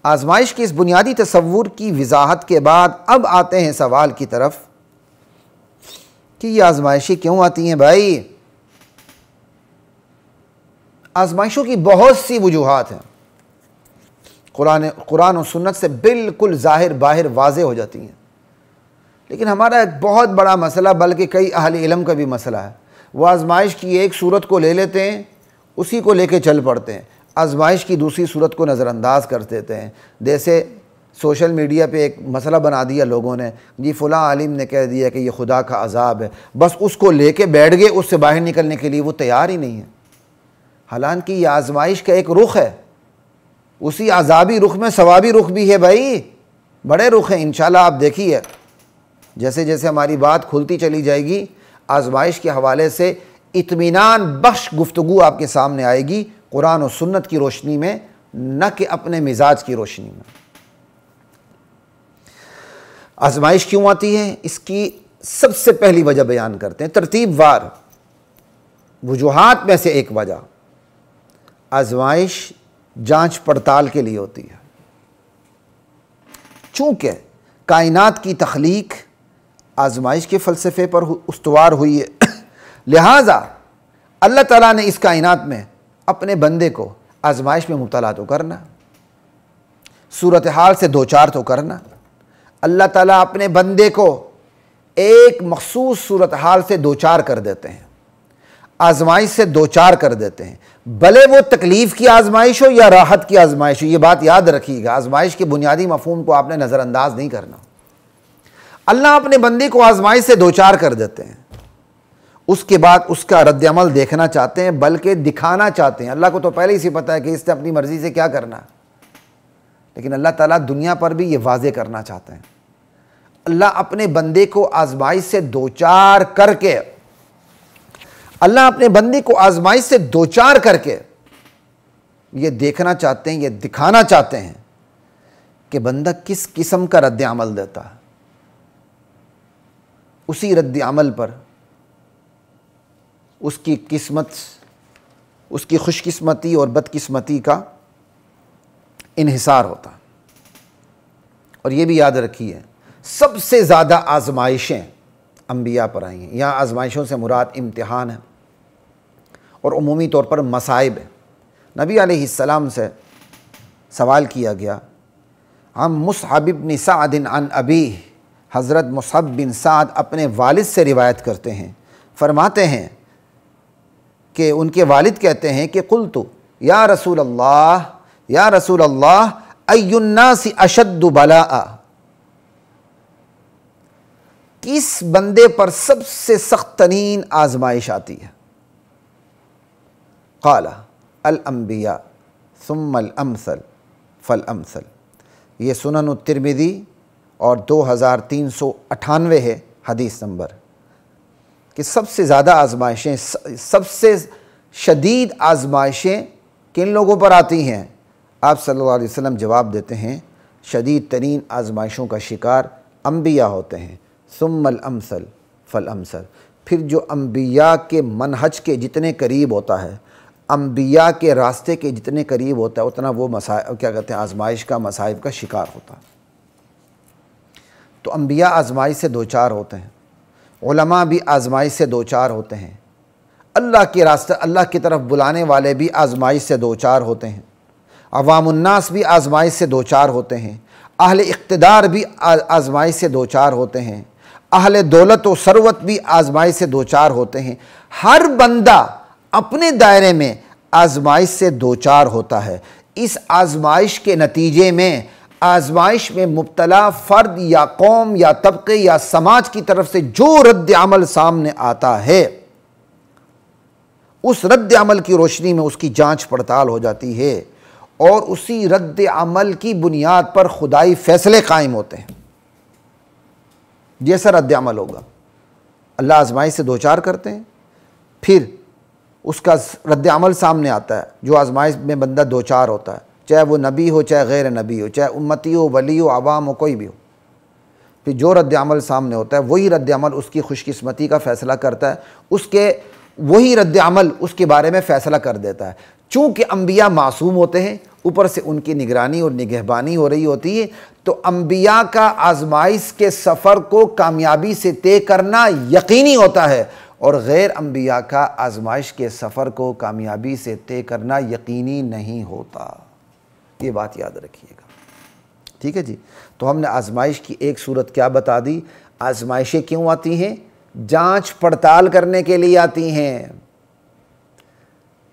آزمائش کے اس بنیادی تصور کی وضاحت کے بعد اب آتے ہیں سوال کی طرف کہ یہ آزمائشیں کیوں آتی ہیں بھائی؟ آزمائشوں کی بہت سی وجوہات ہیں، قرآن و سنت سے بالکل ظاہر باہر واضح ہو جاتی ہیں، لیکن ہمارا ایک بہت بڑا مسئلہ، بلکہ کئی اہل علم کا بھی مسئلہ ہے، وہ آزمائش کی ایک صورت کو لے لیتے ہیں، اسی کو لے کے چل پڑتے ہیں، آزمائش کی دوسری صورت کو نظر انداز کر دیتے ہیں۔ جیسے سوشل میڈیا پہ ایک مسئلہ بنا دیا لوگوں نے، جی فلاں عالم نے کہہ دیا کہ یہ خدا کا عذاب ہے، بس اس کو لے کے بیٹھ گئے، اس سے باہر نکلنے کے لیے وہ تیار ہی نہیں ہے، حالانکہ یہ آزمائش کا ایک رخ ہے، اسی عذابی رخ میں ثوابی رخ بھی ہے بھائی، بڑے رخ ہیں، انشاءاللہ آپ دیکھیے جیسے جیسے ہماری بات کھلتی چلی جائے گی، آزمائش کے حوالے سے اطمینان بخش گفتگو آپ کے سامنے آئے گی، قرآن و سنت کی روشنی میں، نہ کہ اپنے مزاج کی روشنی میں۔ آزمائش کیوں آتی ہے؟ اس کی سب سے پہلی وجہ بیان کرتے ہیں، ترتیب وار وجوہات میں سے ایک وجہ، آزمائش جانچ پڑتال کے لیے ہوتی ہے۔ چونکہ کائنات کی تخلیق آزمائش کے فلسفے پر استوار ہوئی ہے، لہٰذا اللہ تعالیٰ نے اس کائنات میں اپنے بندے کو آزمائش میں مبتلا تو کرنا، صورتحال سے دوچار تو کرنا۔ اللہ تعالیٰ اپنے بندے کو ایک مخصوص صورتحال سے دوچار کر دیتے ہیں، آزمائش سے دوچار کر دیتے ہیں، بھلے وہ تکلیف کی آزمائش ہو یا راحت کی آزمائش ہو۔ یہ بات یاد رکھیے گا، آزمائش کے بنیادی مفہوم کو آپ نے نظر انداز نہیں کرنا۔ اللہ اپنے بندے کو آزمائش سے دوچار کر دیتے ہیں، اس کے بعد اس کا رد عمل دیکھنا چاہتے ہیں، بلکہ دکھانا چاہتے ہیں۔ اللہ کو تو پہلے ہی سے پتہ ہے کہ اس نے اپنی مرضی سے کیا کرنا ہے، لیکن اللہ تعالیٰ دنیا پر بھی یہ واضح کرنا چاہتے ہیں۔ اللہ اپنے بندے کو آزمائش سے دوچار کر کے، اللہ اپنے بندے کو آزمائش سے دوچار کر کے یہ دیکھنا چاہتے ہیں، یہ دکھانا چاہتے ہیں کہ بندہ کس قسم کا رد عمل دیتا ہے۔ اسی رد عمل پر اس کی قسمت، اس کی خوش قسمتی اور بدقسمتی کا انحصار ہوتا ہے۔ اور یہ بھی یاد رکھیے، سب سے زیادہ آزمائشیں انبیاء پر آئی ہیں۔ یہاں آزمائشوں سے مراد امتحان ہے اور عمومی طور پر مصائب ہے۔ نبی علیہ السلام سے سوال کیا گیا، ہم مصعب بن سعد عن ابیہ، حضرت مصعب بن سعد اپنے والد سے روایت کرتے ہیں، فرماتے ہیں کہ ان کے والد کہتے ہیں کہ قلت یا رسول اللہ، یا رسول اللہ، ای الناس اشد بلاء، کس بندے پر سب سے سخت ترین آزمائش آتی ہے؟ قال الانبیاء ثم الامثل فالامثل۔ یہ سنن الترمذی اور 2398 ہے حدیث نمبر، کہ سب سے زیادہ آزمائشیں، سب سے شدید آزمائشیں کن لوگوں پر آتی ہیں؟ آپ صلی اللہ علیہ وسلم جواب دیتے ہیں، شدید ترین آزمائشوں کا شکار انبیاء ہوتے ہیں، ثم الامثل فالامثل۔ پھر جو انبیاء کے منہج کے جتنے قریب ہوتا ہے، انبیاء کے راستے کے جتنے قریب ہوتا ہے، اتنا وہ آزمائش کا، مصائب کا شکار ہوتا ہے۔ تو انبیاء آزمائش سے دوچار ہوتے ہیں، علماء بھی آزمائش سے دوچار ہوتے ہیں، اللہ کے راستے، اللہ کی طرف بلانے والے بھی آزمائش سے دوچار ہوتے ہیں، عوام الناس بھی آزمائش سے دوچار ہوتے ہیں، اہل اقتدار بھی آزمائش سے دوچار ہوتے ہیں، اہل دولت و ثروت بھی آزمائش سے دوچار ہوتے ہیں۔ ہر بندہ اپنے دائرے میں آزمائش سے دوچار ہوتا ہے۔ اس آزمائش کے نتیجے میں، آزمائش میں مبتلا فرد یا قوم یا طبقے یا سماج کی طرف سے جو رد عمل سامنے آتا ہے، اس رد عمل کی روشنی میں اس کی جانچ پڑتال ہو جاتی ہے، اور اسی رد عمل کی بنیاد پر خدائی فیصلے قائم ہوتے ہیں۔ جیسا رد عمل ہوگا، اللہ آزمائش سے دوچار کرتے ہیں، پھر اس کا رد عمل سامنے آتا ہے، جو آزمائش میں بندہ دوچار ہوتا ہے، چاہے وہ نبی ہو، چاہے غیر نبی ہو، چاہے امتی ہو، ولی ہو، عوام ہو، کوئی بھی ہو، پھر جو رد عمل سامنے ہوتا ہے، وہی رد عمل اس کی خوش قسمتی کا فیصلہ کرتا ہے، اس کے وہی رد عمل اس کے بارے میں فیصلہ کر دیتا ہے۔ چونکہ انبیاء معصوم ہوتے ہیں، اوپر سے ان کی نگرانی اور نگہبانی ہو رہی ہوتی ہے۔ تو انبیاء کا آزمائش کے سفر کو کامیابی سے طے کرنا یقینی ہوتا ہے، اور غیر انبیاء کا آزمائش کے سفر کو کامیابی سے طے کرنا یقینی نہیں ہوتا۔ یہ بات یاد رکھیے گا، ٹھیک ہے جی۔ تو ہم نے آزمائش کی ایک صورت کیا بتا دی؟ آزمائشیں کیوں آتی ہیں؟ جانچ پڑتال کرنے کے لیے آتی ہیں،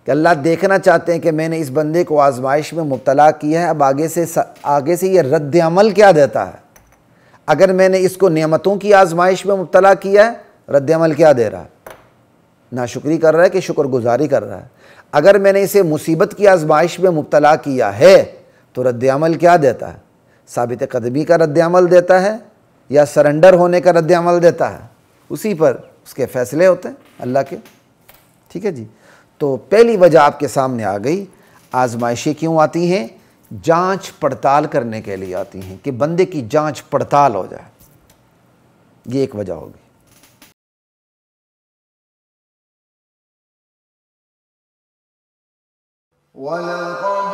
کہ اللہ دیکھنا چاہتے ہیں کہ میں نے اس بندے کو آزمائش میں مبتلا کیا ہے، اب آگے سے یہ رد عمل کیا دیتا ہے۔ اگر میں نے اس کو نعمتوں کی آزمائش میں مبتلا کیا ہے، رد عمل کیا دے رہا ہے؟ ناشکری کر رہا ہے کہ شکر گزاری کر رہا ہے؟ اگر میں نے اسے مصیبت کی آزمائش میں مبتلا کیا ہے تو رد عمل کیا دیتا ہے؟ ثابت قدمی کا رد عمل دیتا ہے یا سرنڈر ہونے کا رد عمل دیتا ہے؟ اسی پر اس کے فیصلے ہوتے ہیں اللہ کے، ٹھیک ہے جی۔ تو پہلی وجہ آپ کے سامنے آ گئی، آزمائشیں کیوں آتی ہیں؟ جانچ پڑتال کرنے کے لیے آتی ہیں، کہ بندے کی جانچ پڑتال ہو جائے، یہ ایک وجہ ہوگی۔ وَلَقَدْ